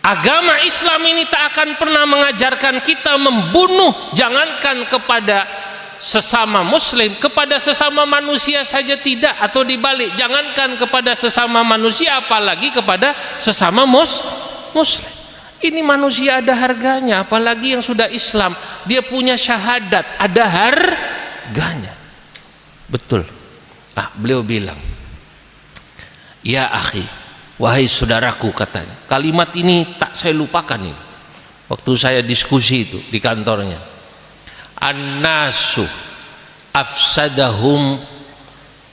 Agama Islam ini tak akan pernah mengajarkan kita membunuh, jangankan kepada sesama muslim, kepada sesama manusia saja tidak, atau dibalik, jangankan kepada sesama manusia apalagi kepada sesama muslim. Ini manusia ada harganya, apalagi yang sudah Islam, dia punya syahadat, ada harganya. Betul. Beliau bilang, ya akhi, wahai saudaraku, katanya. Kalimat ini tak saya lupakan ini. Waktu saya diskusi itu di kantornya. An-nasu afsadahum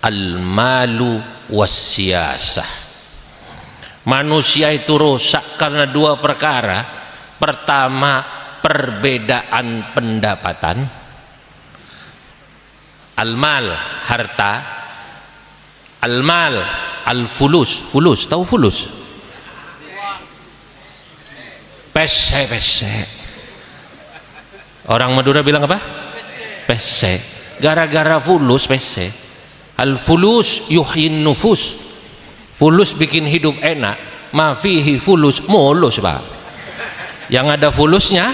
al-malu was-siyasah. Manusia itu rusak karena dua perkara. Pertama, perbedaan pendapatan. Al-mal, harta. Al-mal, al-fulus. Fulus, tahu fulus? Pese. Orang Madura bilang apa? Pese. Gara-gara fulus, pese. Al-fulus yuhyin nufus. Fulus bikin hidup enak. Ma fihi fulus, mulus, Pak. Yang ada fulusnya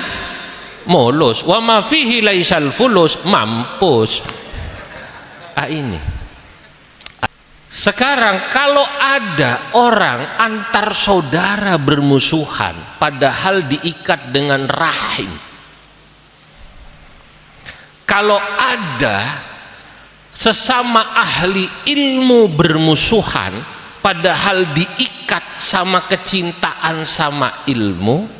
mulus. Wa ma fihi laisal fulus, mampus. Ini. Sekarang kalau ada orang antar saudara bermusuhan padahal diikat dengan rahim, kalau ada sesama ahli ilmu bermusuhan padahal diikat sama kecintaan sama ilmu,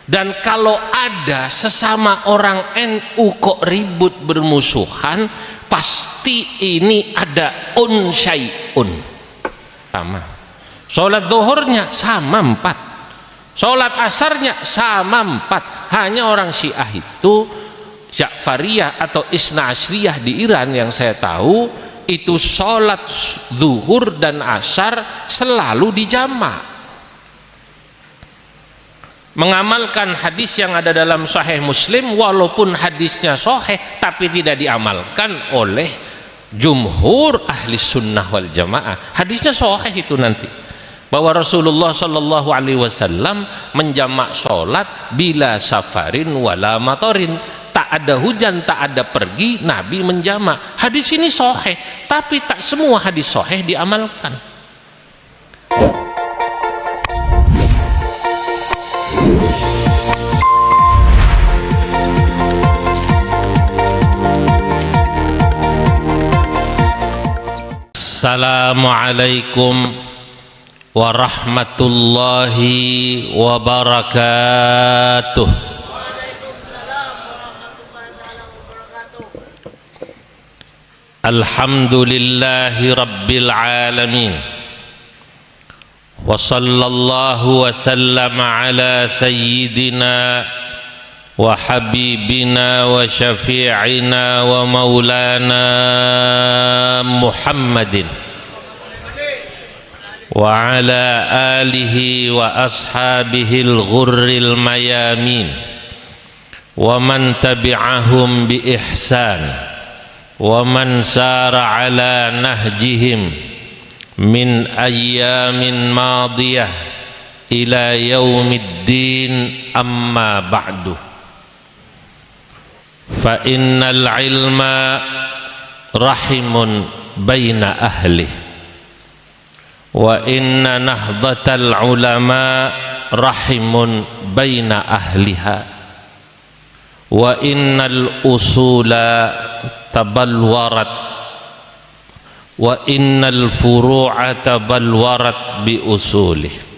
dan kalau ada sesama orang NU kok ribut bermusuhan, pasti ini ada syai'un. Sama. Sholat zuhurnya sama 4, sholat asarnya sama 4. Hanya orang Syiah itu, Ja'fariyah atau Isna Asriyah di Iran yang saya tahu, itu sholat zuhur dan asar selalu dijamak, mengamalkan hadis yang ada dalam Sahih Muslim, walaupun hadisnya sahih tapi tidak diamalkan oleh jumhur ahli sunnah wal jamaah. Hadisnya sahih itu nanti, bahwa Rasulullah Shallallahu Alaihi Wasallam menjamak sholat bila safarin wala matorin, tak ada hujan, tak ada pergi, Nabi menjamak. Hadis ini sahih, tapi tak semua hadis sahih diamalkan. Assalamualaikum warahmatullahi wabarakatuh. Alhamdulillahi rabbil alamin, wa sallallahu wa sallama ala sayyidina wa habibina wa syafi'ina wa maulana Muhammadin wa ala alihi wa ashabihi al-ghurril mayamin wa man tabi'ahum bi ihsan wa man sara ala nahjihim min ayyamin madiyah ila yaumiddin, amma ba'du. Fa innal ilma rahimun baina ahli, wa inna nahdatal ulama rahimun baina ahliha, wa innal usula tabalwarat, wa innal furu'a tabalwarat bi usulih.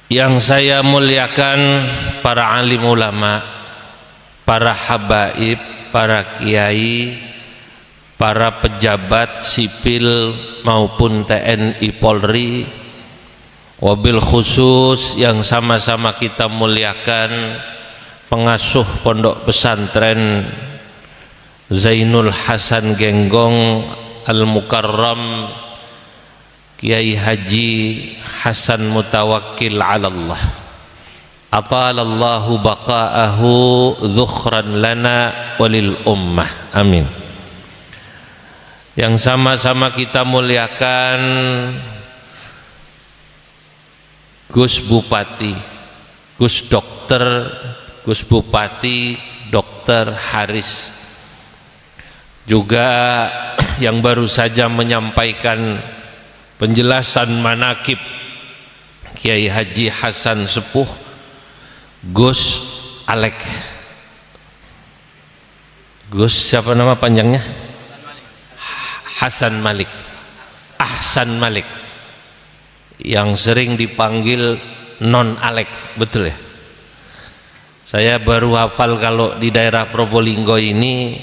Yang saya muliakan para alim ulama, para habaib, para kiai, para pejabat sipil maupun TNI Polri, wabil khusus yang sama-sama kita muliakan pengasuh pondok pesantren Zainul Hasan Genggong Al-Mukarram, Kiai Haji Hasan Mutawakkil ala Allah, atalallahu baqa'ahu dhukhran lana walil ummah, amin. Yang sama-sama kita muliakan Gus Bupati, Gus Dokter, Gus Bupati Dokter Haris, juga yang baru saja menyampaikan penjelasan manakib Kiai Haji Hasan Sepuh, Gus Alek, Gus siapa nama panjangnya? Hasan Malik, Ahsan Malik, yang sering dipanggil Non Alek, betul ya? Saya baru hafal kalau di daerah Probolinggo ini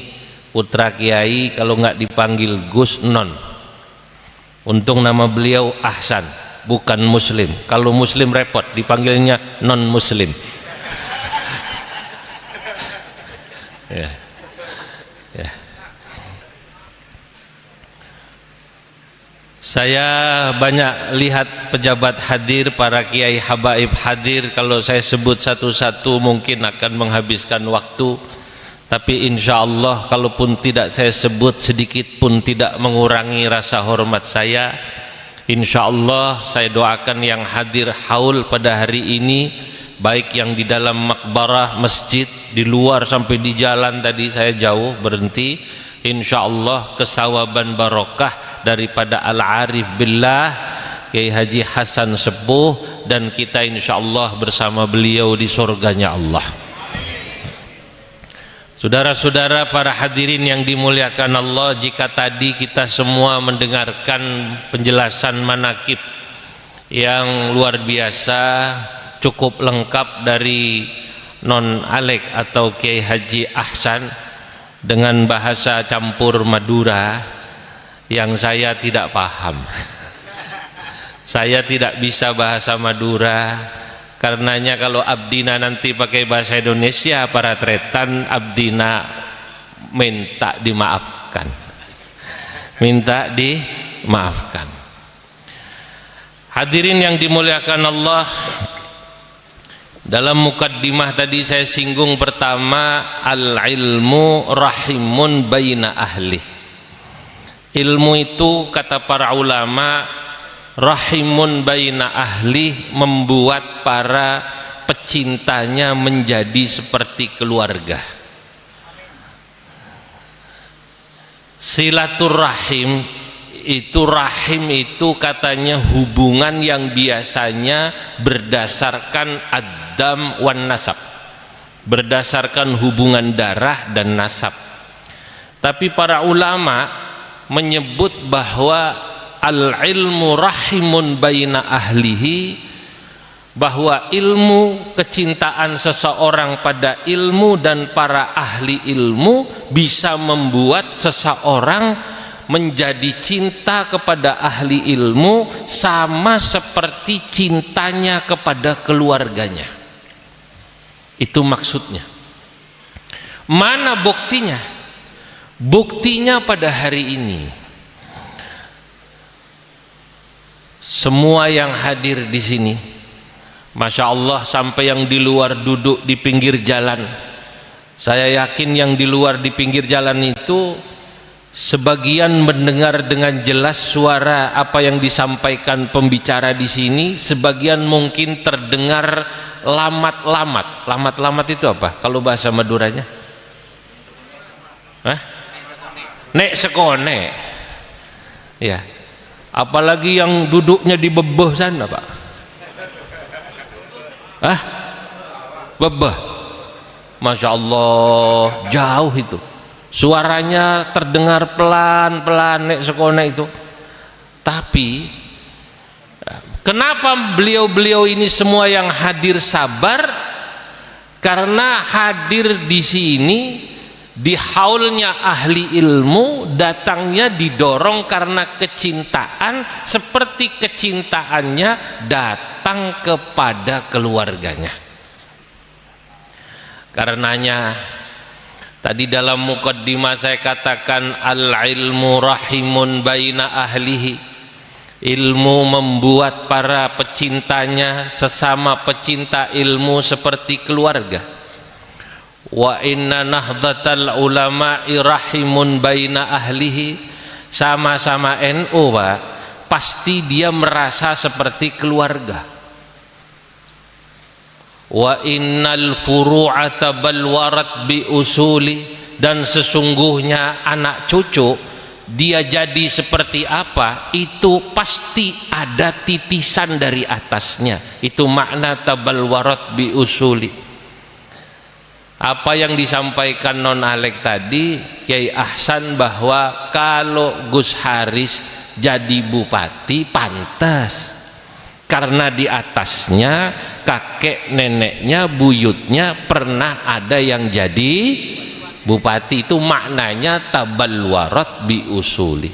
putra kiai kalau nggak dipanggil Gus Non. Untung nama beliau Ahsan, bukan Muslim. Kalau Muslim repot, dipanggilnya non Muslim. Ya. Ya. Saya banyak lihat pejabat hadir, para kiai habaib hadir. Kalau saya sebut satu-satu mungkin akan menghabiskan waktu, tapi insya Allah kalaupun tidak saya sebut, sedikit pun tidak mengurangi rasa hormat saya. Insya Allah saya doakan yang hadir haul pada hari ini, baik yang di dalam makbarah masjid, di luar sampai di jalan tadi saya jauh berhenti, insya Allah kesawaban barokah daripada Al-Arif Billah Kiai Haji Hasan Sepuh, dan kita insya Allah bersama beliau di surganya Allah. Saudara-saudara para hadirin yang dimuliakan Allah, jika tadi kita semua mendengarkan penjelasan manakib yang luar biasa, cukup lengkap dari Non Alek atau Kiai Haji Ahsan dengan bahasa campur Madura yang saya tidak paham. Saya tidak bisa bahasa Madura. Karenanya kalau abdina nanti pakai bahasa Indonesia, para tretan abdina minta dimaafkan, minta dimaafkan. Hadirin yang dimuliakan Allah, dalam mukaddimah tadi saya singgung pertama, al-ilmu rahimun baina ahli. Ilmu itu kata para ulama rahimun baina ahli, membuat para pecintanya menjadi seperti keluarga. Silaturahim itu, rahim itu katanya hubungan yang biasanya berdasarkan ad-dam wan nasab, berdasarkan hubungan darah dan nasab. Tapi para ulama menyebut bahwa al-ilmu rahimun baina ahlihi, bahwa ilmu, kecintaan seseorang pada ilmu dan para ahli ilmu bisa membuat seseorang menjadi cinta kepada ahli ilmu sama seperti cintanya kepada keluarganya. Itu maksudnya. Mana buktinya? Buktinya pada hari ini semua yang hadir di sini, Masya Allah, sampai yang di luar duduk di pinggir jalan. Saya yakin yang di luar di pinggir jalan itu sebagian mendengar dengan jelas suara apa yang disampaikan pembicara di sini, sebagian mungkin terdengar lamat-lamat. Lamat-lamat itu apa kalau bahasa Maduranya? Hah? Nek sekone. Ya. Apalagi yang duduknya di bebeh sana, Pak. Ah, bebeh. Masya Allah, jauh itu. Suaranya terdengar pelan-pelan, nek sekone itu. Tapi kenapa beliau-beliau ini semua yang hadir sabar? Karena hadir di sini, di haulnya ahli ilmu, datangnya didorong karena kecintaan, seperti kecintaannya datang kepada keluarganya. Karenanya tadi dalam mukaddimah saya katakan al-ilmu rahimun baina ahlihi, ilmu membuat para pecintanya, sesama pecinta ilmu seperti keluarga. Wa inna nahdlatal ulama'i rahimun baina ahlihi, sama-sama NU Pak, pasti dia merasa seperti keluarga. Wa innal furu'ata balwarat bi usuli, dan sesungguhnya anak cucu dia jadi seperti apa itu pasti ada titisan dari atasnya. Itu makna tabalwarat bi usuli. Apa yang disampaikan Non Alek tadi, Kiai Ahsan, bahwa kalau Gus Haris jadi bupati pantas karena di atasnya kakek neneknya buyutnya pernah ada yang jadi bupati. Itu maknanya tabalwarat bi usuli.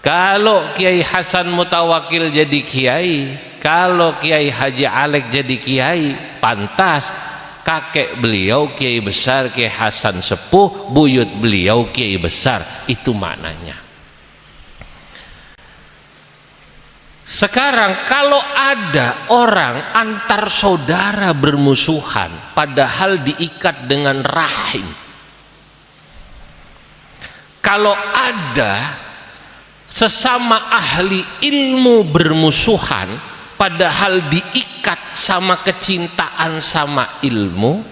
Kalau Kiai Hasan Mutawakil jadi kiai, kalau Kiai Haji Alek jadi kiai, pantas kakek beliau kiai besar Kiai Hasan sepuh, buyut beliau kiai besar. Itu maknanya. Sekarang kalau ada orang antar saudara bermusuhan padahal diikat dengan rahim, kalau ada sesama ahli ilmu bermusuhan padahal diikat sama kecintaan sama ilmu,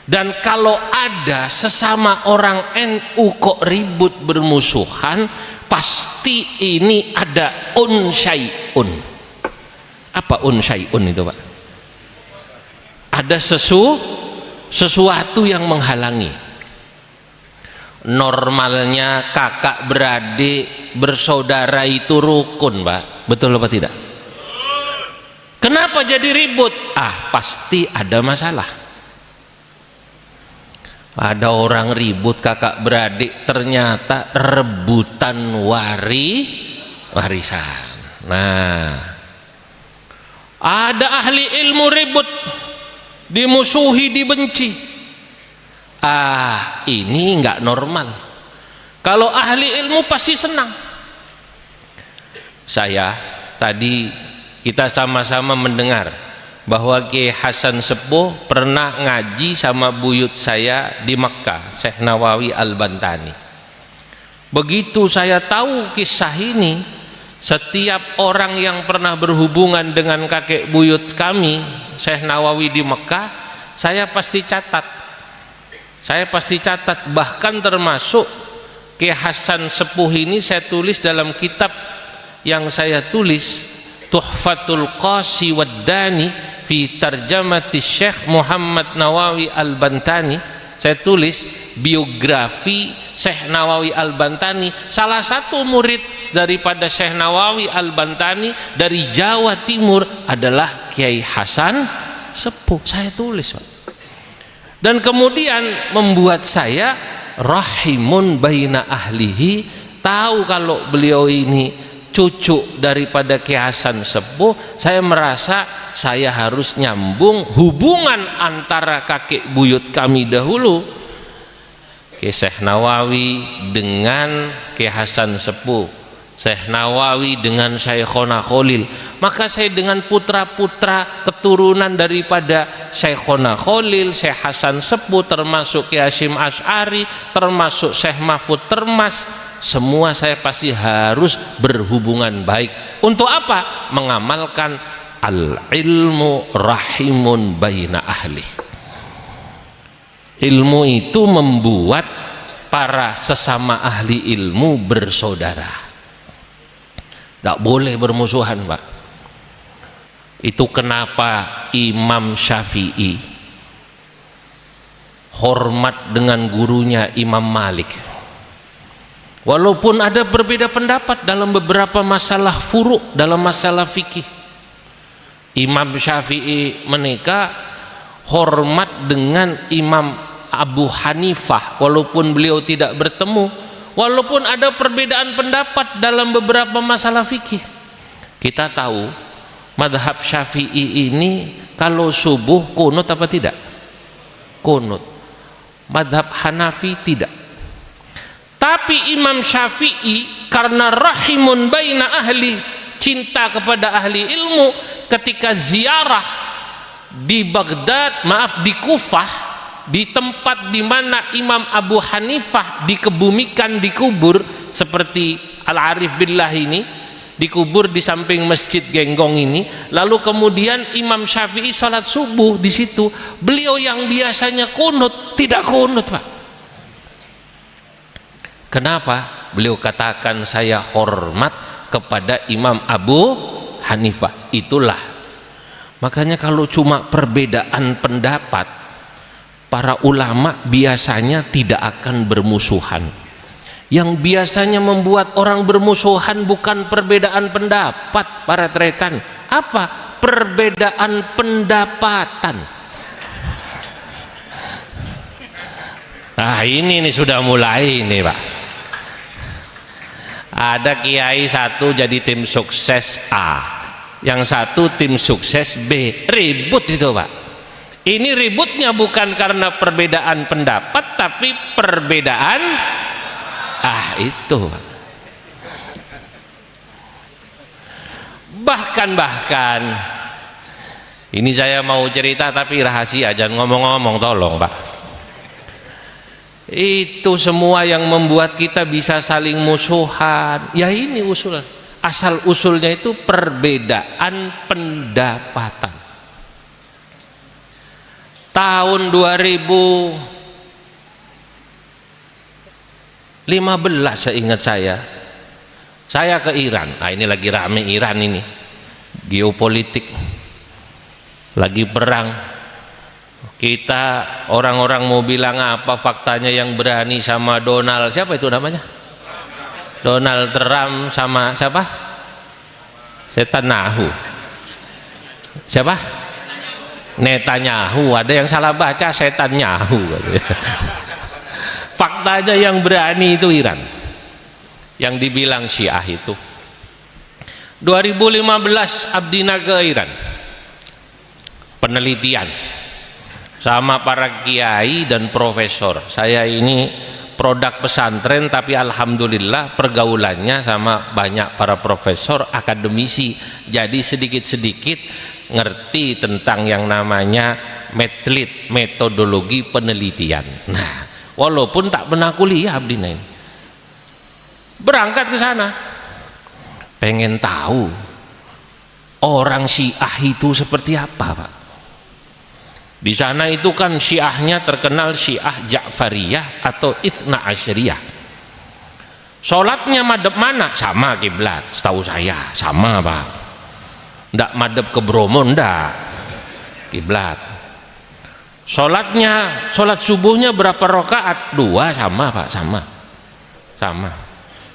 dan kalau ada sesama orang NU kok ribut bermusuhan, pasti ini ada unsyai'un. Apa unsyai'un itu, Pak? Ada sesuatu yang menghalangi. Normalnya kakak beradik bersaudara itu rukun, Pak. Betul apa tidak? Kenapa jadi ribut? Pasti ada masalah. Ada orang ribut kakak beradik, ternyata rebutan warisan. Nah, ada ahli ilmu ribut, dimusuhi, dibenci. Ini nggak normal. Kalau ahli ilmu pasti senang. Saya tadi kita sama-sama mendengar bahwa Kiai Hasan Sepuh pernah ngaji sama buyut saya di Mekkah, Syekh Nawawi Al-Bantani. Begitu saya tahu kisah ini, setiap orang yang pernah berhubungan dengan kakek buyut kami, Syekh Nawawi di Mekkah, saya pasti catat. Bahkan termasuk Kiai Hasan Sepuh ini saya tulis dalam kitab yang saya tulis, Tuhfatul Qasi Waddani fi Tarjamati Syekh Muhammad Nawawi Al-Bantani. Saya tulis biografi Syekh Nawawi Al-Bantani. Salah satu murid daripada Syekh Nawawi Al-Bantani dari Jawa Timur adalah Kiai Hasan Sepuh. Saya tulis, Pak. Dan kemudian membuat saya rahimun baina ahlihi, tahu kalau beliau ini cucu daripada Kiai Hasan Sepuh. Saya merasa saya harus nyambung hubungan antara kakek buyut kami dahulu, Kiai Syekh Nawawi dengan Kiai Hasan Sepuh, Syekh Nawawi dengan Syekhona Khalil. Maka saya dengan putra-putra keturunan daripada Syekhona Khalil, Syekh Hasan Sepuh, termasuk Kiai Hasyim Asy'ari, termasuk Syekh Mahfud Termas, semua saya pasti harus berhubungan baik. Untuk apa? Mengamalkan al-ilmu rahimun baina ahli. Ilmu itu membuat para sesama ahli ilmu bersaudara. Tak boleh bermusuhan, Pak. Itu kenapa Imam Syafi'i hormat dengan gurunya Imam Malik. Walaupun ada berbeda pendapat dalam beberapa masalah furu', dalam masalah fikih, Imam Syafi'i menikah hormat dengan Imam Abu Hanifah walaupun beliau tidak bertemu, walaupun ada perbedaan pendapat dalam beberapa masalah fikih. Kita tahu madhab Syafi'i ini kalau subuh kunut apa tidak? Kunut. Madhab Hanafi tidak. Tapi Imam Syafi'i karena rahimun baina ahli, cinta kepada ahli ilmu, ketika ziarah di Baghdad, di Kufah, di tempat di mana Imam Abu Hanifah dikebumikan, dikubur seperti Al-Arif Billah ini, dikubur di samping masjid Genggong ini. Lalu kemudian Imam Syafi'i sholat subuh di situ. Beliau yang biasanya kunut tidak kunut, Pak. Kenapa? Beliau katakan saya hormat kepada Imam Abu Hanifah. Itulah makanya kalau cuma perbedaan pendapat, para ulama biasanya tidak akan bermusuhan. Yang biasanya membuat orang bermusuhan bukan perbedaan pendapat, para tretan. Apa? Perbedaan pendapatan. Nah ini nih sudah mulai nih, Pak. Ada kiai satu jadi tim sukses A, yang satu tim sukses B, ribut itu, Pak. Ini ributnya bukan karena perbedaan pendapat, tapi perbedaan itu, Pak. Bahkan ini saya mau cerita tapi rahasia, jangan ngomong-ngomong, tolong, Pak. Itu semua yang membuat kita bisa saling musuhan. Ya ini usul, asal usulnya itu perbedaan pendapatan. Tahun 2015 seingat saya ke Iran. Nah ini lagi rame Iran ini, geopolitik, lagi perang. Kita orang-orang mau bilang apa, faktanya yang berani sama Donald, siapa itu namanya? Donald Trump sama siapa? Netanyahu. Siapa? Netanyahu. Ada yang salah baca Netanyahu. Faktanya yang berani itu Iran, yang dibilang Syiah itu. 2015 Abdina ke Iran, penelitian sama para kiai dan profesor. Saya ini produk pesantren, tapi alhamdulillah pergaulannya sama banyak para profesor, akademisi. Jadi sedikit-sedikit ngerti tentang yang namanya metodologi penelitian. Nah, walaupun tak pernah kuliah Abdina ini, berangkat ke sana pengen tahu orang Syiah itu seperti apa, Pak. Di sana itu kan Syiahnya terkenal Syiah Ja'fariyah atau Itsna Asyariyah. Sholatnya madhab mana? Sama kiblat, setahu saya sama, Pak. Ndak madhab ke Bromo, ndak, kiblat. Sholatnya, sholat subuhnya berapa rakaat? 2, sama, Pak, sama.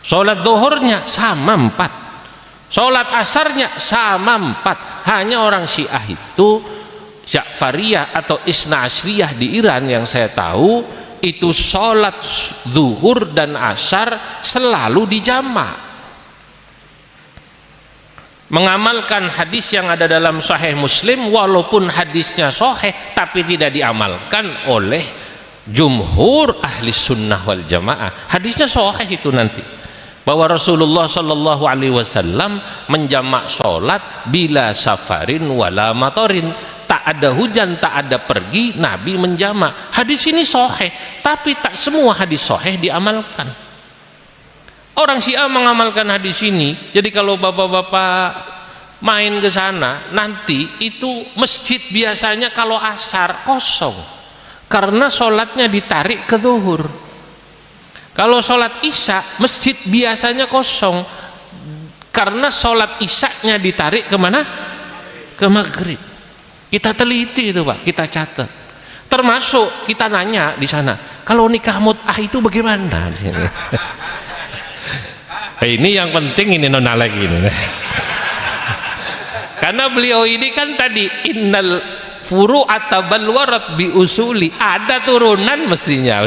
Sholat zuhurnya sama 4. Sholat asarnya sama 4. Hanya orang Syiah itu Ja'fariyah atau Isna Asriyah di Iran yang saya tahu itu sholat zuhur dan asar selalu dijamak, mengamalkan hadis yang ada dalam Sahih Muslim, walaupun hadisnya sahih tapi tidak diamalkan oleh jumhur ahli sunnah wal jamaah. Hadisnya sahih itu nanti, bahwa Rasulullah Shallallahu Alaihi Wasallam menjamak sholat bila safarin wala matorin, tak ada hujan, tak ada pergi, Nabi menjamak. Hadis ini sahih, tapi tak semua hadis sahih diamalkan. Orang Syiah mengamalkan hadis ini. Jadi kalau bapak-bapak main ke sana, nanti itu masjid biasanya kalau asar kosong, karena sholatnya ditarik ke zuhur. Kalau sholat isya, masjid biasanya kosong, karena sholat isyanya ditarik kemana? Ke maghrib. Kita teliti itu, Pak, kita catat. Termasuk kita nanya di sana, kalau nikah mut'ah itu bagaimana di sini? Ini yang penting ini nona lagi ini. Karena beliau ini kan tadi innal furu'ata balwarat bi usuli, ada turunan mestinya.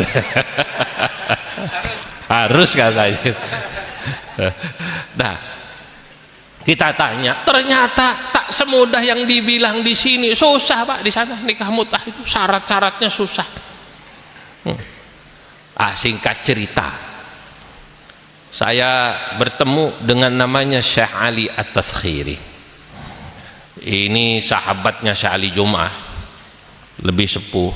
Harus katanya. Nah, kita tanya, ternyata tak semudah yang dibilang di sini. Susah, Pak, di sana nikah mut'ah itu syarat-syaratnya susah. Singkat cerita, saya bertemu dengan namanya Syekh Ali At-Taskhiri. Ini sahabatnya Syekh Ali Jum'ah, lebih sepuh.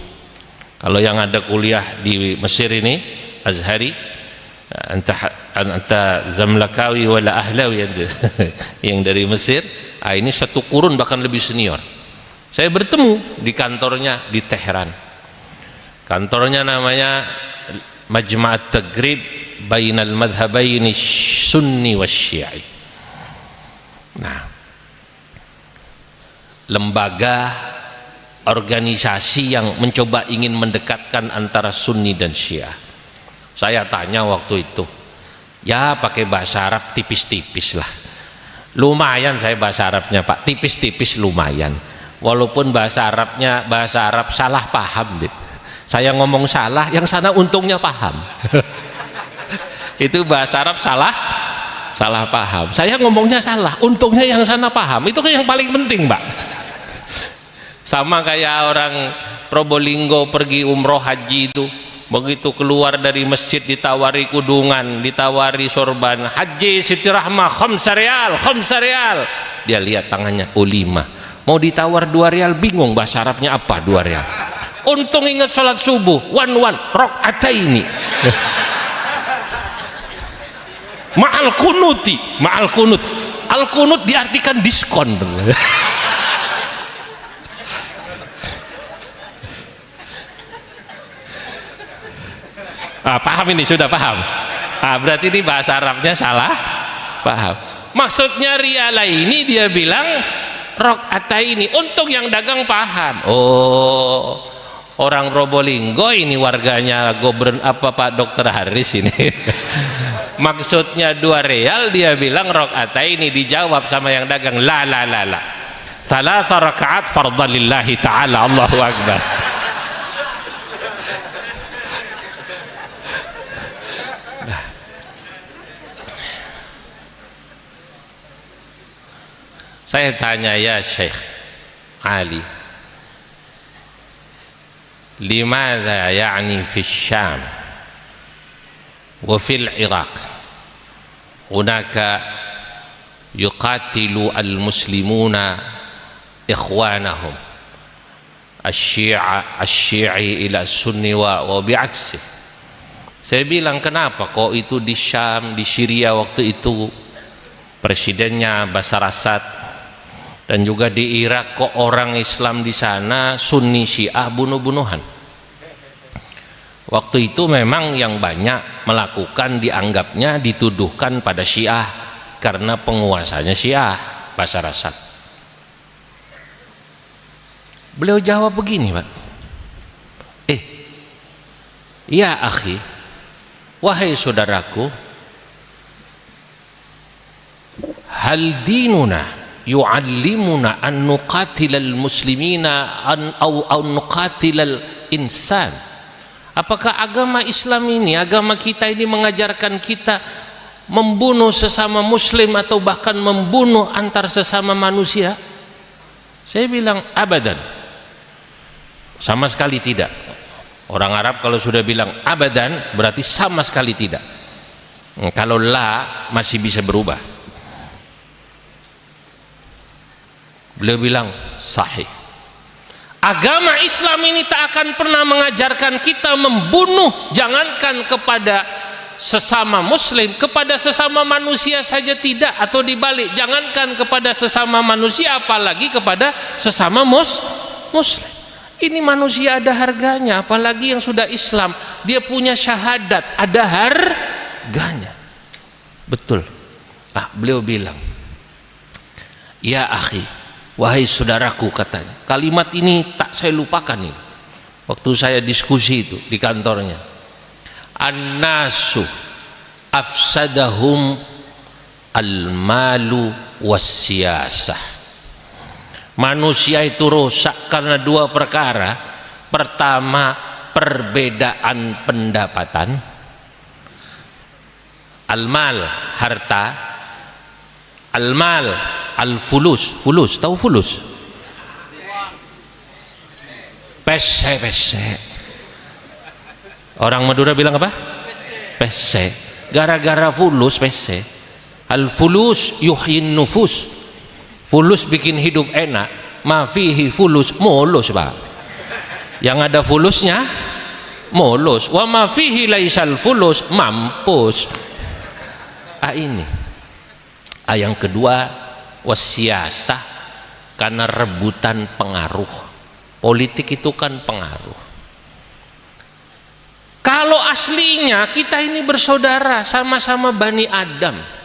Kalau yang ada kuliah di Mesir ini Azhari, anta Zamlakawi wala Ahlawi yang dari Mesir. Ini satu kurun bahkan lebih senior. Saya bertemu di kantornya di Teheran. Kantornya namanya Majma'at Taghrib Bainal Madhabaini Sunni wa Syi'i. Nah, lembaga organisasi yang mencoba ingin mendekatkan antara Sunni dan Syiah. Saya tanya waktu itu, ya pakai bahasa Arab tipis-tipis lah. Lumayan saya bahasa Arabnya Pak, tipis-tipis lumayan. Walaupun bahasa Arabnya bahasa Arab salah paham. Saya ngomong salah, yang sana untungnya paham. Itu bahasa Arab salah paham. Saya ngomongnya salah, untungnya yang sana paham. Itu kan yang paling penting, Mbak. Sama kayak orang Probolinggo pergi umroh haji itu, begitu keluar dari masjid ditawari kudungan, ditawari sorban, haji Siti Rahmah khamsa rial. Dia lihat tangannya, oh 5. Mau ditawar 2 rial, bingung bahasa Arabnya apa 2 rial. Untung ingat sholat subuh, rakaataini. Ma'al kunut. Al-kunut diartikan diskon. Paham ini, sudah paham. Berarti ini bahasa Arabnya salah paham. Maksudnya riala ini dia bilang rakaataini. Untung yang dagang paham. Oh, orang Probolinggo ini warganya Pak Dokter Haris ini. Maksudnya 2 rial, dia bilang rakaataini. Dijawab sama yang dagang, la. Thalatha rakaat fardhan lillahi ta'ala, Allahu Akbar. Saya tanya, ya Syekh Ali, limadha ya'ni fi Syam wa fil Iraq hunaka yuqatilu al-muslimuna ikhwanahum asy-syi'i ila sunni wa bi'aksih. Saya bilang, kenapa kok itu di Syam, di Syria waktu itu presidennya Bashar Assad, dan juga di Irak kok orang Islam di sana Sunni Syiah bunuh-bunuhan. Waktu itu memang yang banyak melakukan dianggapnya dituduhkan pada Syiah karena penguasanya Syiah, Bashar Assad. Beliau jawab begini, Pak. Ya akhi, wahai saudaraku, hal dinuna yu'allimuna an nuqatilal muslimina an nuqatilal insan. Apakah agama Islam ini, agama kita ini mengajarkan kita membunuh sesama muslim atau bahkan membunuh antar sesama manusia? Saya bilang abadan, sama sekali tidak. Orang Arab kalau sudah bilang abadan berarti sama sekali tidak. Kalau la masih bisa berubah. Beliau bilang sahih. Agama Islam ini tak akan pernah mengajarkan kita membunuh, jangankan kepada sesama muslim, kepada sesama manusia saja tidak, atau dibalik, jangankan kepada sesama manusia apalagi kepada sesama muslim. Ini manusia ada harganya, apalagi yang sudah Islam, dia punya syahadat, ada harganya. Betul. Beliau bilang, ya akhi, wahai saudaraku, katanya. Kalimat ini tak saya lupakan ini. Waktu saya diskusi itu di kantornya. An-nasu afsadahum al-malu was-siyasah. Manusia itu rusak karena 2 perkara. Pertama, perbedaan pendapatan. Al-mal, harta. Al-mal, al-fulus. Fulus, tahu fulus? Pese. Orang Madura bilang apa? Pese. Gara-gara fulus, pese. Al-fulus yuhyin nufus. Fulus bikin hidup enak. Ma fihi fulus mulus, Pak. Yang ada fulusnya mulus, wa ma fihi laisal fulus, mampus. Ini yang kedua, wasiasah, karena rebutan pengaruh. Politik itu kan pengaruh. Kalau aslinya kita ini bersaudara, sama-sama Bani Adam.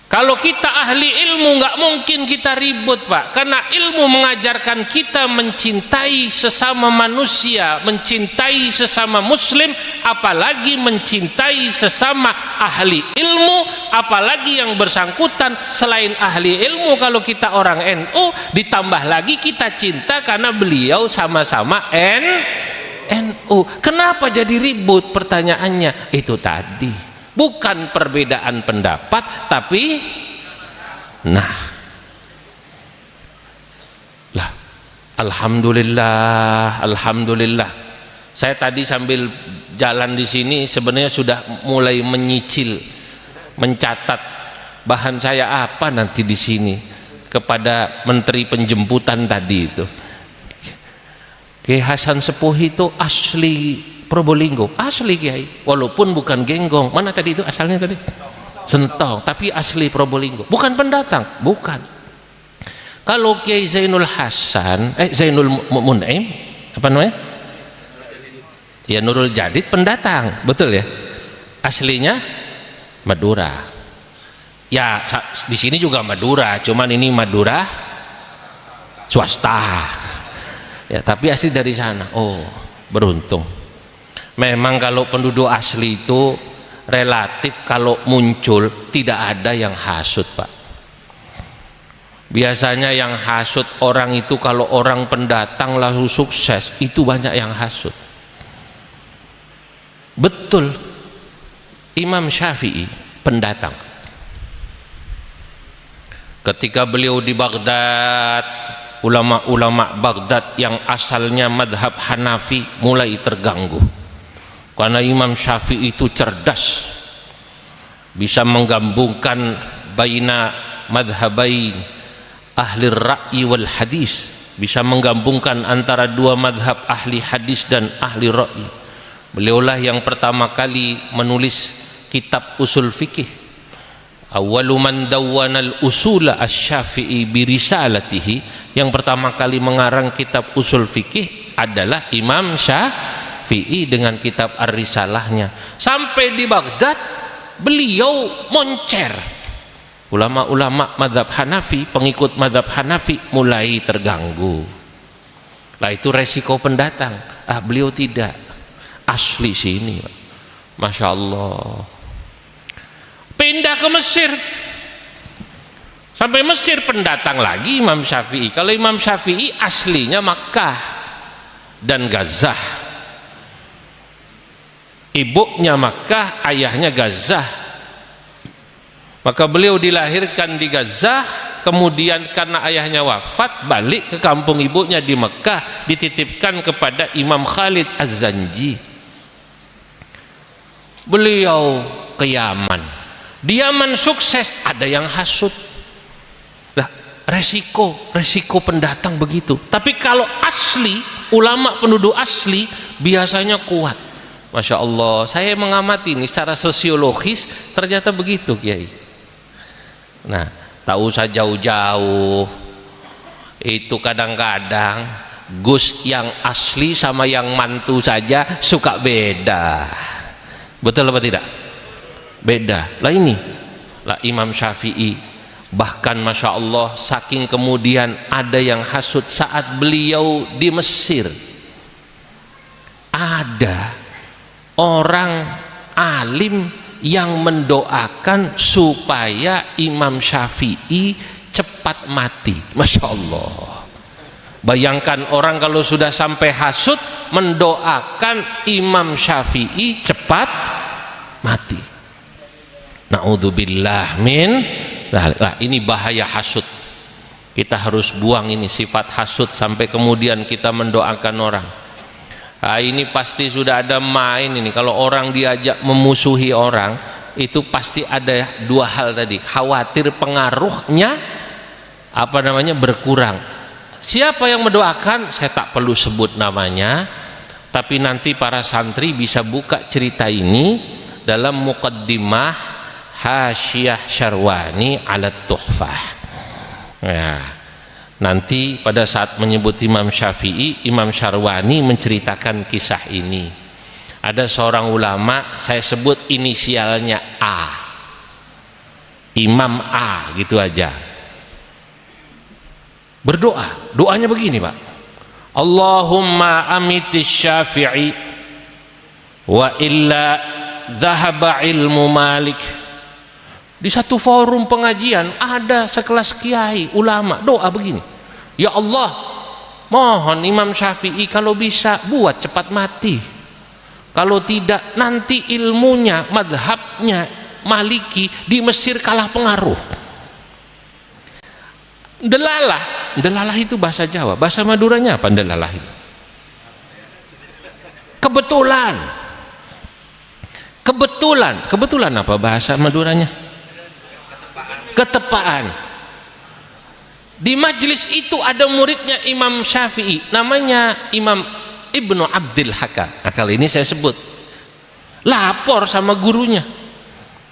Kalau kita ahli ilmu nggak mungkin kita ribut, Pak, karena ilmu mengajarkan kita mencintai sesama manusia, mencintai sesama muslim, apalagi mencintai sesama ahli ilmu, apalagi yang bersangkutan selain ahli ilmu. Kalau kita orang NU, ditambah lagi kita cinta karena beliau sama-sama NU. Kenapa jadi ribut? Pertanyaannya itu tadi, bukan perbedaan pendapat, tapi alhamdulillah saya tadi sambil jalan di sini sebenarnya sudah mulai menyicil, mencatat bahan saya apa nanti di sini kepada menteri penjemputan tadi itu. Kiai Hasan Sepuh itu asli Probolinggo, asli Kiai, walaupun bukan Genggong. Mana tadi itu asalnya tadi? Sentong, tapi asli Probolinggo, bukan pendatang, bukan. Kalau Kiai Zainul Hasan, Zainul Mun'im, apa namanya? Ya Nurul Jadid pendatang, betul ya? Aslinya Madura. Ya di sini juga Madura, cuman ini Madura swasta. Ya, tapi asli dari sana. Oh, beruntung. Memang kalau penduduk asli itu relatif kalau muncul tidak ada yang hasut, Pak. Biasanya yang hasut orang itu kalau orang pendatang lalu sukses, itu banyak yang hasut. Betul. Imam Syafi'i pendatang. Ketika beliau di Baghdad, ulama-ulama Baghdad yang asalnya madhab Hanafi mulai terganggu karena Imam Syafi'i itu cerdas, bisa menggabungkan baina madhabain ahli ra'yi wal hadis, bisa menggabungkan antara dua madhab ahli hadis dan ahli ra'yi. Beliaulah yang pertama kali menulis kitab usul fikih. Awwalu man dawwana al-usula asy-Syafi'i bi risalatihi, yang pertama kali mengarang kitab usul fikih adalah Imam Syafi'i dengan kitab Ar-Risalahnya. Sampai di Baghdad beliau moncer. Ulama-ulama madhab Hanafi, pengikut madhab Hanafi mulai terganggu. Lah itu resiko pendatang. Beliau tidak, asli sini, Masya Allah. Pindah ke Mesir, sampai Mesir pendatang lagi Imam Syafi'i. Kalau Imam Syafi'i aslinya Makkah dan Gaza, ibunya Makkah, ayahnya Gaza. Maka beliau dilahirkan di Gaza, kemudian karena ayahnya wafat balik ke kampung ibunya di Makkah, dititipkan kepada Imam Khalid Az-Zanji. Beliau ke Yaman. Di Yaman sukses, ada yang hasut. Lah, resiko pendatang begitu. Tapi kalau asli, ulama penduduk asli biasanya kuat. Masya Allah, saya mengamati ini secara sosiologis ternyata begitu, Kiai. Nah, tak usah jauh-jauh. Itu kadang-kadang Gus yang asli sama yang mantu saja suka beda. Betul apa tidak? Beda. Lah ini lah Imam Syafi'i, bahkan Masya Allah saking kemudian ada yang hasut saat beliau di Mesir, ada orang alim yang mendoakan supaya Imam Syafi'i cepat mati. Masya Allah. Bayangkan orang kalau sudah sampai hasut mendoakan Imam Syafi'i cepat mati. Na'udzubillah min. Nah, ini bahaya hasut. Kita harus buang ini sifat hasut sampai kemudian kita mendoakan orang. Ini pasti sudah ada main ini. Kalau orang diajak memusuhi orang, itu pasti ada dua hal tadi. Khawatir pengaruhnya berkurang. Siapa yang mendoakan? Saya tak perlu sebut namanya. Tapi nanti para santri bisa buka cerita ini dalam muqaddimah Hasyiah Syarwani ala Tuhfah. Ya, nanti pada saat menyebut Imam Syafi'i, Imam Syarwani menceritakan kisah ini. Ada seorang ulama, saya sebut inisialnya A, Imam A, gitu aja. Berdoa, doanya begini Pak, Allahumma amitis Syafi'i wa illa dhahaba ilmu Malik. Di satu forum pengajian ada sekelas kiai ulama doa begini, ya Allah, mohon Imam Syafi'i kalau bisa buat cepat mati, kalau tidak nanti ilmunya, madhabnya Maliki di Mesir kalah pengaruh. Delalah itu bahasa Jawa, bahasa Maduranya apa delalah itu? Kebetulan apa bahasa Maduranya? Ketepaan. Di majelis itu ada muridnya Imam Syafi'i, namanya Imam Ibnu Abdil Hakam. Nah, kali ini saya sebut, lapor sama gurunya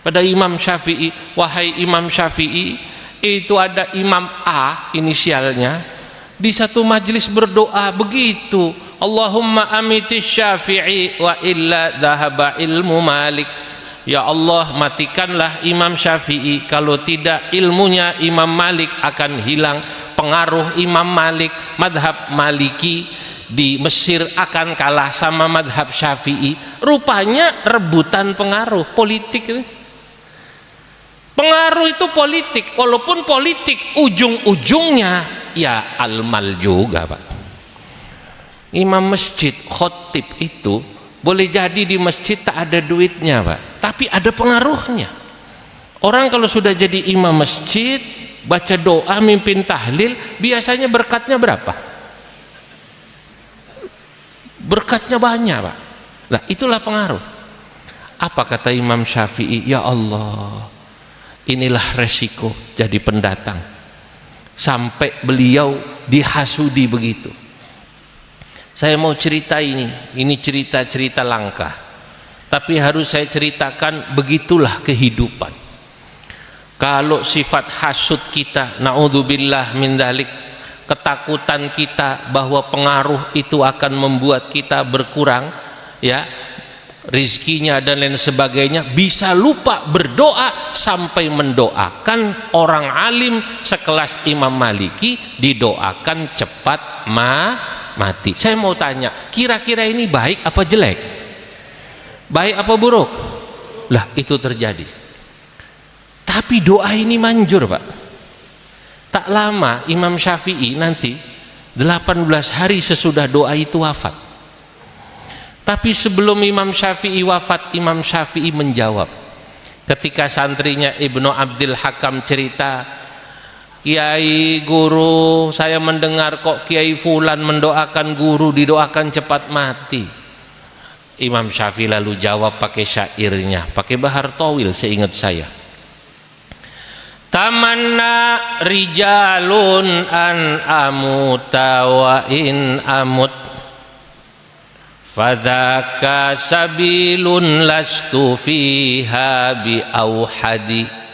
pada Imam Syafi'i, wahai Imam Syafi'i, itu ada Imam A inisialnya di satu majelis berdoa begitu, Allahumma amitis Syafi'i wa illa dhahaba ilmu Malik. Ya Allah, matikanlah Imam Syafi'i, kalau tidak ilmunya Imam Malik akan hilang, pengaruh Imam Malik, madhab Maliki di Mesir akan kalah sama madhab Syafi'i. Rupanya rebutan pengaruh politik. Pengaruh itu politik, walaupun politik ujung-ujungnya ya almal juga Pak. Imam masjid, khotib itu boleh jadi di masjid tak ada duitnya Pak, tapi ada pengaruhnya. Orang kalau sudah jadi imam masjid, baca doa, mimpin tahlil, biasanya berkatnya berapa? Berkatnya banyak Pak. Nah itulah pengaruh. Apa kata Imam Syafi'i? Ya Allah, inilah resiko jadi pendatang, sampai beliau dihasudi begitu. Saya mau cerita ini cerita-cerita langka, tapi harus saya ceritakan, begitulah kehidupan. Kalau sifat hasud kita, naudzubillah min dzalik, ketakutan kita bahwa pengaruh itu akan membuat kita berkurang, ya, rizkinya dan lain sebagainya, bisa lupa berdoa sampai mendoakan orang alim sekelas Imam Maliki didoakan cepat mati. Saya mau tanya, kira-kira ini baik apa jelek? Baik apa buruk? Lah itu terjadi. Tapi doa ini manjur Pak. Tak lama Imam Syafi'i nanti 18 hari sesudah doa itu wafat. Tapi sebelum Imam Syafi'i wafat, Imam Syafi'i menjawab ketika santrinya Ibnu Abdil Hakam cerita, Kiai guru, saya mendengar kok Kiai Fulan mendoakan guru didoakan cepat mati. Imam Syafi'i lalu jawab pakai syairnya, pakai Bahar Tawil seingat saya. Tamanna rijalun an amuta wa in amut fadzaka sabilun lastu fiha bi auhadi.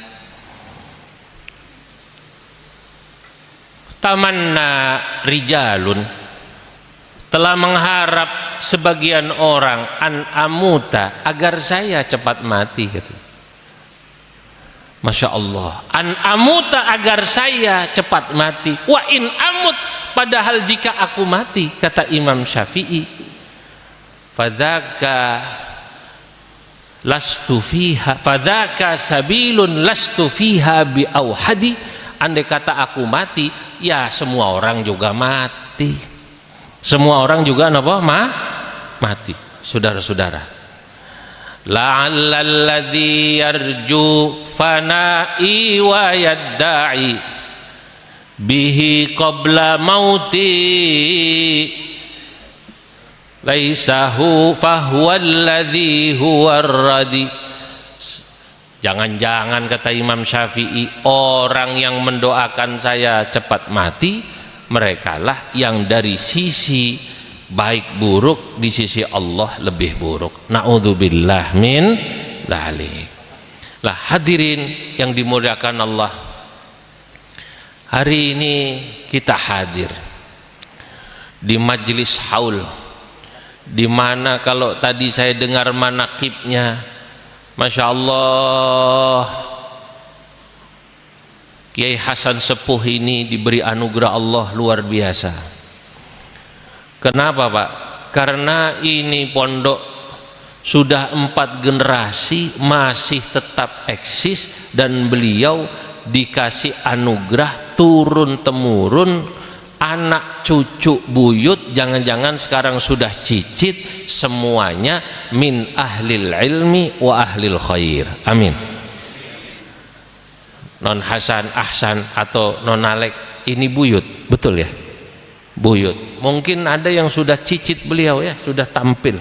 Tamanna rijalun, telah mengharap sebagian orang, an amuta, agar saya cepat mati. Masya Allah, an amuta, agar saya cepat mati, wa in amut, padahal jika aku mati, kata Imam Syafi'i, fadzaka lastu fiha, fadzaka sabilun lastu fiha bi auhadi. Andai kata aku mati, ya semua orang juga mati. Semua orang juga apa? Mati. Saudara-saudara, la'alladzi yarju fana'i wa yadda'i bihi qabla mauti laisahu fahuwalladzi huwarradi. Jangan-jangan kata Imam Syafi'i, orang yang mendoakan saya cepat mati, merekalah yang dari sisi baik buruk di sisi Allah lebih buruk. Na'udzubillah min dzalik. Lah hadirin yang dimuliakan Allah, hari ini kita hadir di majlis haul, di mana kalau tadi saya dengar manakibnya, Masya Allah, Kiai Hasan Sepuh ini diberi anugerah Allah luar biasa. Kenapa Pak? Karena ini pondok sudah 4 generasi masih tetap eksis, dan beliau dikasih anugerah turun temurun, anak cucu buyut, jangan-jangan sekarang sudah cicit, semuanya min ahlil ilmi wa ahlil khair. Amin. Non Hasan, Ahsan atau non Alek ini buyut, betul ya? Buyut. Mungkin ada yang sudah cicit beliau ya, sudah tampil.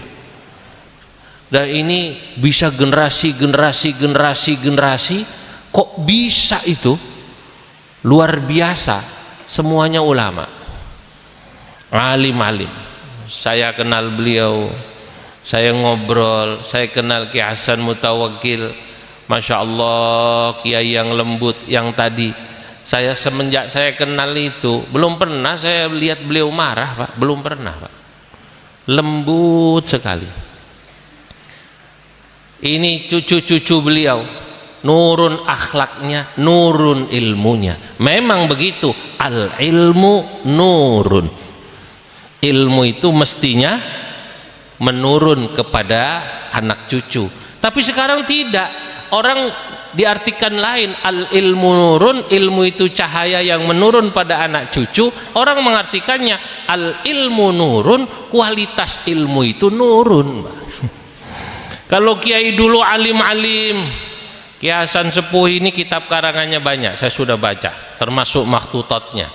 Dan ini bisa generasi, kok bisa itu? Luar biasa. Semuanya ulama, alim-alim. Saya kenal beliau, saya ngobrol, saya kenal Kiai Hasan Mutawakkil. Masya Allah, kiai yang lembut yang tadi. Saya semenjak saya kenal itu belum pernah saya lihat beliau marah Pak, belum pernah Pak. Lembut sekali. Ini cucu-cucu beliau, nurun akhlaknya, nurun ilmunya. Memang begitu, al ilmu nurun. Ilmu itu mestinya menurun kepada anak cucu. Tapi sekarang tidak. Orang diartikan lain, al ilmu nurun, ilmu itu cahaya yang menurun pada anak cucu. Orang mengartikannya al ilmu nurun, kualitas ilmu itu nurun. Kalau kiai dulu alim-alim, Kiai Hasan Sepuh ini kitab karangannya banyak, saya sudah baca, termasuk makhtutatnya.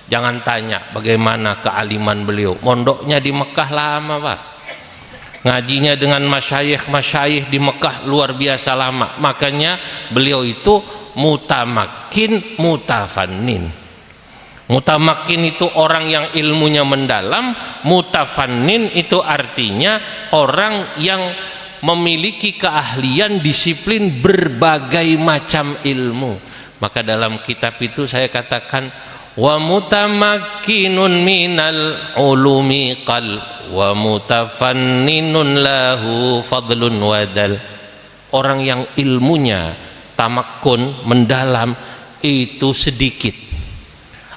Jangan tanya bagaimana kealiman beliau. Mondoknya di Mekah lama Pak, ngajinya dengan masyayikh di Mekah luar biasa lama. Makanya beliau itu mutamakin mutafannin. Mutamakin itu orang yang ilmunya mendalam, mutafannin itu artinya orang yang memiliki keahlian, disiplin berbagai macam ilmu. Maka dalam kitab itu saya katakan, wa mutamakkinun minal ulumi qal wa mutafanninun lahu fadlun wadal. Orang yang ilmunya tamakkun, mendalam, itu sedikit.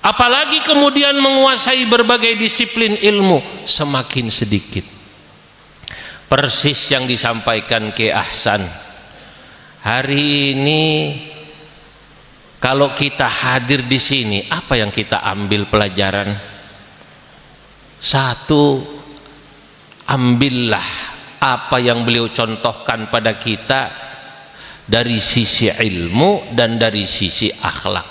Apalagi kemudian menguasai berbagai disiplin ilmu, semakin sedikit. Persis yang disampaikan Kiai Ahsan. Hari ini kalau kita hadir di sini, apa yang kita ambil pelajaran? Satu, ambillah apa yang beliau contohkan pada kita dari sisi ilmu dan dari sisi akhlak.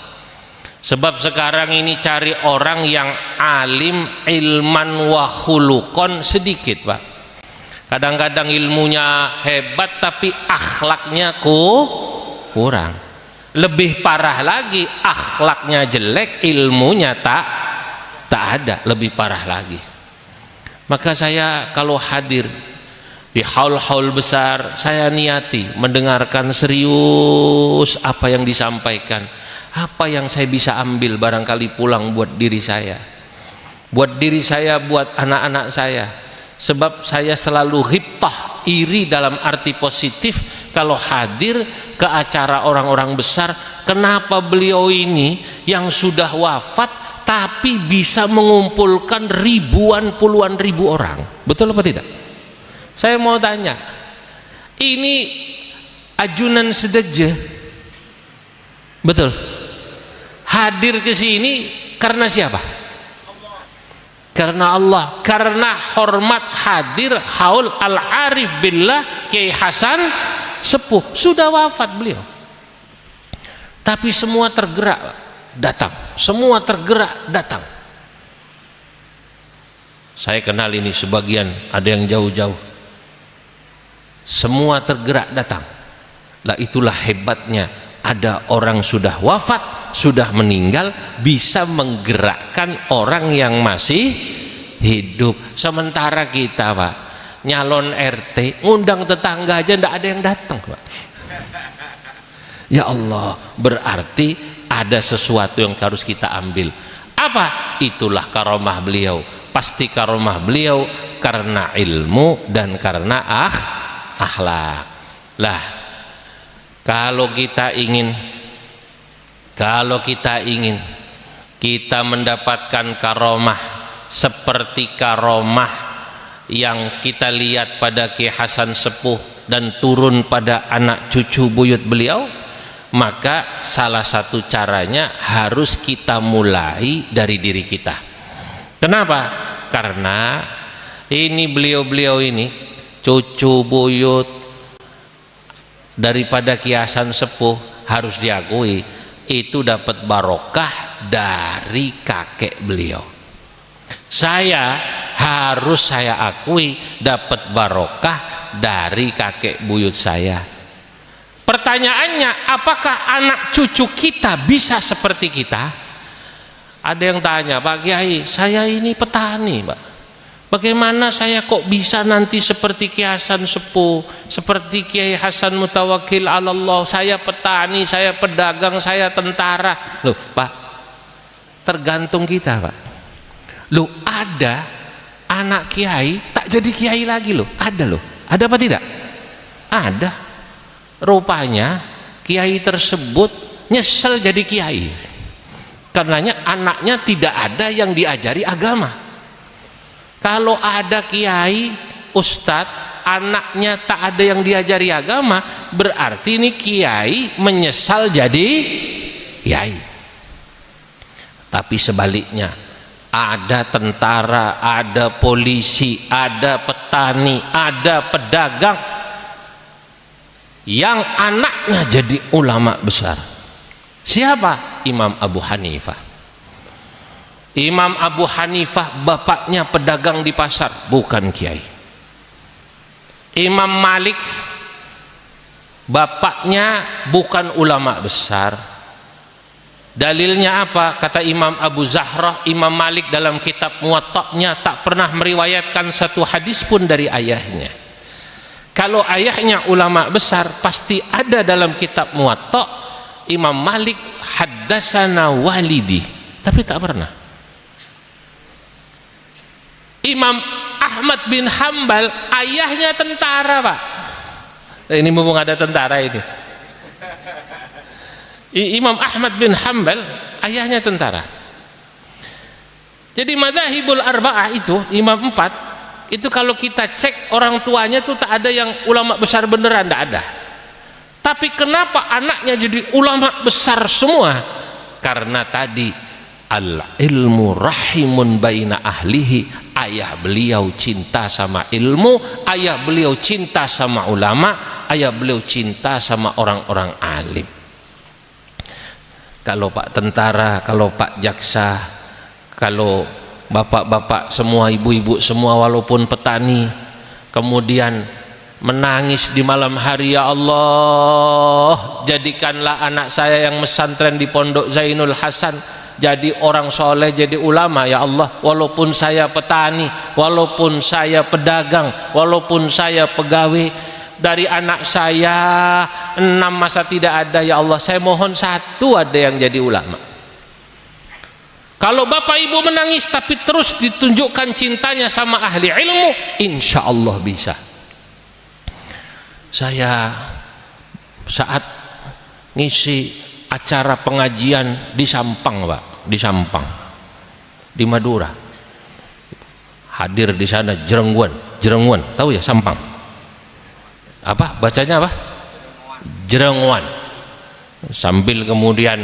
Sebab sekarang ini cari orang yang alim ilman wa khuluqan sedikit Pak. Kadang-kadang ilmunya hebat tapi akhlaknya kurang. Lebih parah lagi, akhlaknya jelek, ilmunya tak ada, lebih parah lagi. Maka saya kalau hadir di haul-haul besar, saya niati mendengarkan serius apa yang disampaikan, apa yang saya bisa ambil barangkali pulang buat diri saya, buat anak-anak saya. Sebab saya selalu ghibtah, iri dalam arti positif kalau hadir ke acara orang-orang besar. Kenapa beliau ini yang sudah wafat tapi bisa mengumpulkan ribuan, puluhan ribu orang? Betul apa tidak? Saya mau tanya, ini ajunan sedejah, betul? Hadir ke sini karena siapa? Karena Allah, karena hormat hadir haul al-arif billah Kiai Hasan Sepuh. Sudah wafat beliau, tapi semua tergerak datang, semua tergerak datang. Saya kenal ini sebagian, ada yang jauh-jauh, semua tergerak datang. Lah itulah hebatnya, ada orang sudah wafat, sudah meninggal, bisa menggerakkan orang yang masih hidup. Sementara kita Pak nyalon RT ngundang tetangga aja ndak ada yang datang Pak. Ya Allah, berarti ada sesuatu yang harus kita ambil. Apa? Itulah karomah beliau. Pasti karomah beliau karena ilmu dan karena akhlak. Lah, kalau kita ingin kita mendapatkan karomah seperti karomah yang kita lihat pada Ki Hasan Sepuh dan turun pada anak cucu buyut beliau, maka salah satu caranya harus kita mulai dari diri kita. Kenapa? Karena ini beliau-beliau ini cucu buyut daripada Ki Hasan Sepuh, harus diakui itu dapat barokah dari kakek beliau. Saya akui dapat barokah dari kakek buyut saya. Pertanyaannya, apakah anak cucu kita bisa seperti kita? Ada yang tanya, Pak Kiai, saya ini petani Pak, bagaimana saya kok bisa nanti seperti Ki Hasan Sepuh, seperti Kiai Hasan Mutawakkil Allah? Saya petani, saya pedagang, saya tentara. Loh Pak, tergantung kita Pak. Loh, ada anak kiai tak jadi kiai lagi loh, ada loh. Ada apa tidak? Ada. Rupanya kiai tersebut nyesel jadi kiai, karenanya anaknya tidak ada yang diajari agama. Kalau ada kiai ustadz anaknya tak ada yang diajari agama, berarti ini kiai menyesal jadi kiai. Tapi sebaliknya, ada tentara, ada polisi, ada petani, ada pedagang yang anaknya jadi ulama besar. Siapa? Imam Abu Hanifah. Imam Abu Hanifah bapaknya pedagang di pasar, bukan kiai. Imam Malik bapaknya bukan ulama besar. Dalilnya apa? Kata Imam Abu Zahrah, Imam Malik dalam kitab Muwatta'nya tak pernah meriwayatkan satu hadis pun dari ayahnya. Kalau ayahnya ulama besar, pasti ada dalam kitab Muwatta'. Imam Malik haddasana walidi, tapi tak pernah. Imam Ahmad bin Hambal ayahnya tentara Pak. Ini mumpung ada tentara ini. Imam Ahmad bin Hambal ayahnya tentara. Jadi madzhabul arba'ah itu, imam 4 itu kalau kita cek orang tuanya tuh tak ada yang ulama besar beneran, tidak ada. Tapi kenapa anaknya jadi ulama besar semua? Karena tadi al ilmu rahimun baina ahlihi. Ayah beliau cinta sama ilmu, ayah beliau cinta sama ulama, ayah beliau cinta sama orang-orang alim. Kalau Pak tentara, kalau Pak jaksa, kalau bapak-bapak semua, ibu-ibu semua walaupun petani, kemudian menangis di malam hari, ya Allah jadikanlah anak saya yang mesantren di Pondok Zainul Hasan jadi orang soleh, jadi ulama ya Allah, walaupun saya petani, walaupun saya pedagang, walaupun saya pegawai, dari anak saya 6 masa tidak ada ya Allah, saya mohon 1 ada yang jadi ulama. Kalau bapak ibu menangis tapi terus ditunjukkan cintanya sama ahli ilmu, insya Allah bisa. Saya saat ngisi acara pengajian di Sampang Pak, di Sampang, di Madura, hadir di sana Jerengwan, tahu ya Sampang? Apa bacanya apa? Jerengwan. Sambil kemudian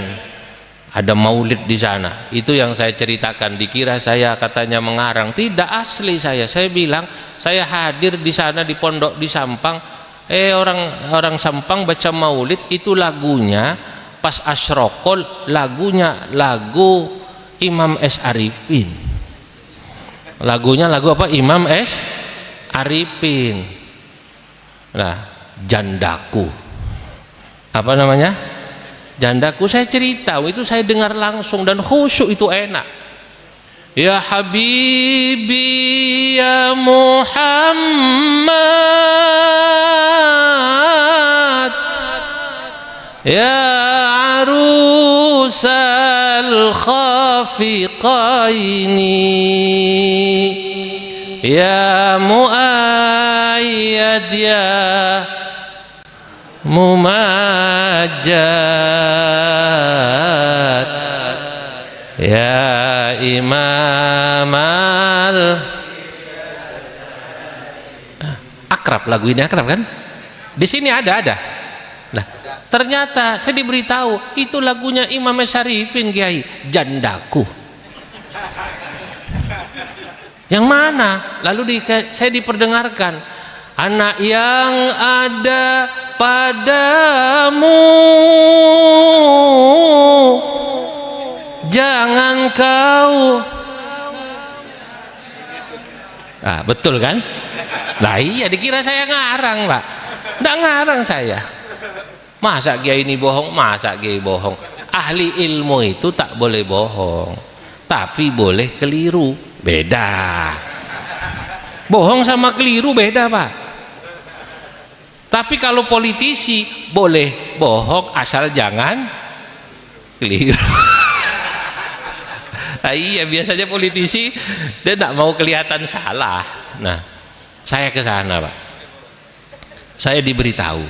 ada maulid di sana. Itu yang saya ceritakan. Dikira saya katanya mengarang, tidak, asli saya bilang saya hadir di sana di pondok di Sampang. Orang Sampang baca maulid, itu lagunya pas asyrokol, lagunya lagu Imam S. Arifin. Lagunya lagu apa? Imam S. Arifin. Nah, jandaku, apa namanya? Jandaku, saya cerita itu, saya dengar langsung dan khusyuk, itu enak. Ya Habibi ya Muhammad, ya arusal khafiqaini, ya muayyad ya mumajjad, ya imamal. Akrab, lagu ini akrab kan? Di sini ada. Nah, ternyata saya diberitahu itu lagunya Imam Syarifin, Kiai, Jandaku. Yang mana? Lalu saya diperdengarkan, anak yang ada padamu jangan kau. Ah, betul kan? Nah iya, dikira saya ngarang, Pak. Nggak ngarang saya. Masa Kiai ini bohong? Masa Kiai bohong? Ahli ilmu itu tak boleh bohong, tapi boleh keliru. Beda. Bohong sama keliru beda, Pak. Tapi kalau politisi boleh bohong asal jangan keliru. Nah, iya, biasanya politisi dia tidak mau kelihatan salah. Nah, saya ke sana, Pak. Saya diberitahu,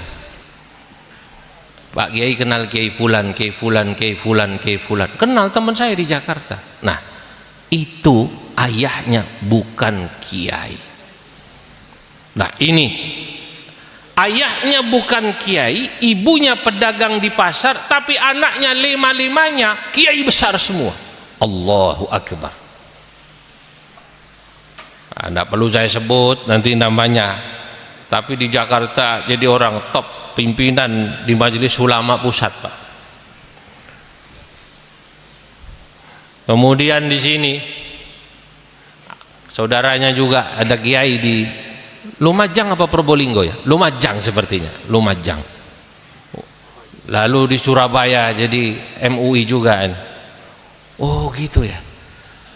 Pak Kiai kenal Kiai Fulan, Kiai Fulan, Kiai Fulan, Kiai Fulan. Kenal teman saya di Jakarta. Nah, itu ayahnya bukan Kiai. Nah, ini ayahnya bukan Kiai, ibunya pedagang di pasar, tapi anaknya lima-limanya Kiai besar semua. Allahu Akbar. Tidak perlu saya sebut nanti namanya, tapi di Jakarta jadi orang top, pimpinan di Majelis Ulama Pusat, Pak. Kemudian di sini saudaranya juga ada kiai di Lumajang apa Probolinggo ya? Lumajang sepertinya, Lumajang. Lalu di Surabaya jadi MUI juga. Oh gitu ya.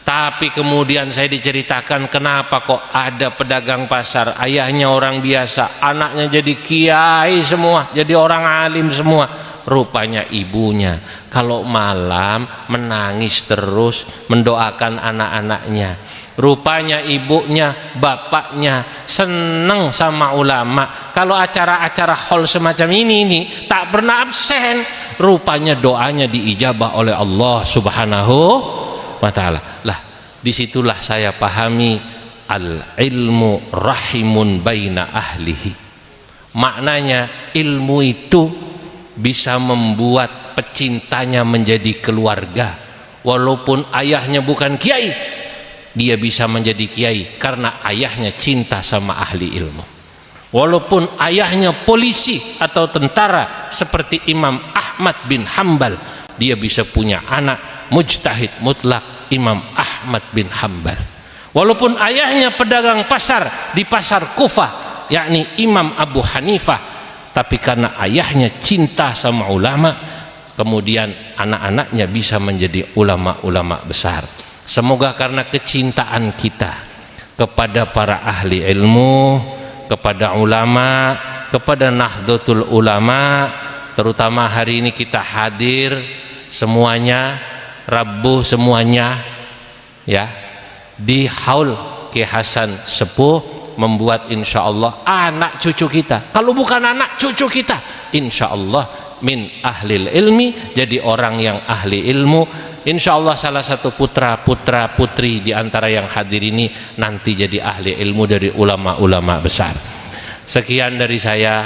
Tapi kemudian saya diceritakan kenapa kok ada pedagang pasar, ayahnya orang biasa, anaknya jadi kiai semua, jadi orang alim semua. Rupanya ibunya kalau malam menangis terus mendoakan anak-anaknya. Rupanya ibunya, bapaknya seneng sama ulama. Kalau acara-acara hall semacam ini tak pernah absen. Rupanya doanya diijabah oleh Allah Subhanahu wa ta'ala. Lah, disitulah saya pahami al-ilmu rahimun baina ahlihi. Maknanya ilmu itu bisa membuat pecintanya menjadi keluarga. Walaupun ayahnya bukan kiai, dia bisa menjadi kiai karena ayahnya cinta sama ahli ilmu. Walaupun ayahnya polisi atau tentara seperti Imam Ahmad bin Hambal, dia bisa punya anak mujtahid mutlak Imam Ahmad bin Hambal. Walaupun ayahnya pedagang pasar di pasar Kufah, yakni Imam Abu Hanifah, tapi karena ayahnya cinta sama ulama, kemudian anak-anaknya bisa menjadi ulama-ulama besar. Semoga karena kecintaan kita kepada para ahli ilmu, kepada ulama, kepada Nahdlatul Ulama, terutama hari ini kita hadir semuanya, Rabu semuanya ya, di Haul Ki Hasan Sepuh, membuat insya Allah anak cucu kita, kalau bukan anak cucu kita, insya Allah min ahlil ilmi, jadi orang yang ahli ilmu. Insya Allah salah satu putra putri di antara yang hadir ini nanti jadi ahli ilmu dari ulama-ulama besar. Sekian dari saya,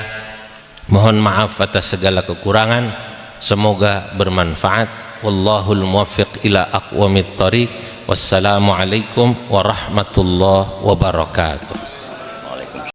mohon maaf atas segala kekurangan, semoga bermanfaat. Wallahul muwaffiq ila aqwamit thariq. Wassalamualaikum warahmatullahi wabarakatuh.